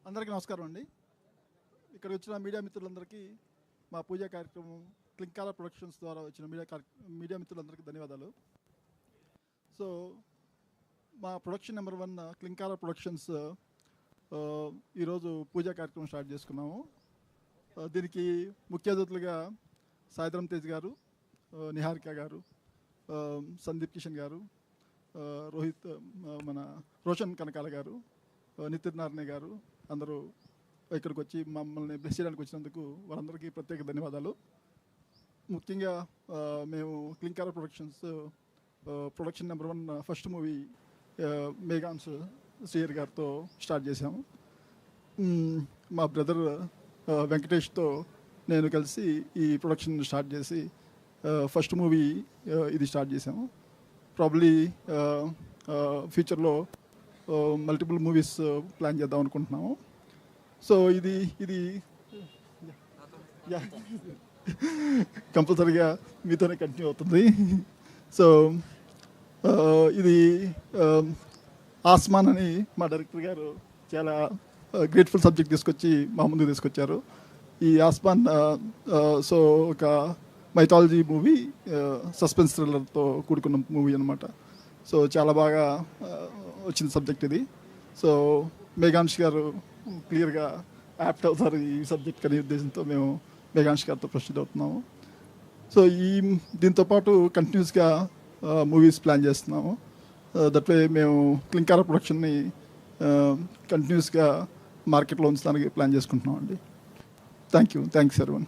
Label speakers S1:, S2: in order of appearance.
S1: అందరికీ నమస్కారం అండి. ఇక్కడికి వచ్చిన మీడియా మిత్రులందరికీ మా పూజా కార్యక్రమం క్లింకాల ప్రొడక్షన్స్ ద్వారా వచ్చిన మీడియా మిత్రులందరికీ ధన్యవాదాలు. సో మా ప్రొడక్షన్ నెంబర్ 1 క్లింకాల ప్రొడక్షన్స్ ఈరోజు పూజా కార్యక్రమం స్టార్ట్ చేసుకున్నాము. దీనికి ముఖ్య అతిథులుగా సాయిధరం తేజ్ గారు, నిహారిక గారు, సందీప్ కిషన్ గారు, రోహిత్ మన రోషన్ కనకాల గారు, నితిన్ నారాయణ గారు అందరూ ఇక్కడికి వచ్చి మమ్మల్ని బ్లెస్ చేయడానికి వచ్చినందుకు వాళ్ళందరికీ ప్రత్యేక ధన్యవాదాలు. ముఖ్యంగా మేము Klinkaara productions production number 1 first movie మేఘాన్స్ శ్రీయర్ గారితో స్టార్ట్ చేశాము. మా బ్రదర్ వెంకటేష్తో నేను కలిసి ఈ ప్రొడక్షన్ స్టార్ట్ చేసి ఫస్ట్ మూవీ ఇది స్టార్ట్ చేసాము. ప్రాబ్లీ ఫ్యూచర్లో మల్టిపుల్ మూవీస్ ప్లాన్ చేద్దాం అనుకుంటున్నాము. సో ఇది కంపల్సరీగా మీతోనే కంటిన్యూ అవుతుంది. సో ఇది ఆస్మాన్ అని మా డైరెక్టర్ గారు చాలా గ్రేట్ఫుల్ సబ్జెక్ట్ తీసుకొచ్చి మా ముందుకు తీసుకొచ్చారు. ఈ ఆస్మాన్ సో ఒక మైథాలజీ మూవీ, సస్పెన్స్ థ్రిల్లర్తో కూడుకున్న మూవీ అనమాట. సో చాలా బాగా వచ్చిన సబ్జెక్ట్ ఇది. సో మేఘాంష్ గారు క్లియర్గా యాప్ట్ అవుతారు ఈ సబ్జెక్ట్ అనే ఉద్దేశంతో మేము మేఘాంష్ గారితో ప్రొసీడ్ అవుతున్నాము. సో దీంతోపాటు కంటిన్యూస్గా మూవీస్ ప్లాన్ చేస్తున్నాము. దట్ వే మేము క్లింకార ప్రొడక్షన్ని కంటిన్యూస్గా మార్కెట్లో ఉంచడానికి ప్లాన్ చేసుకుంటున్నాం అండి. Thanks everyone.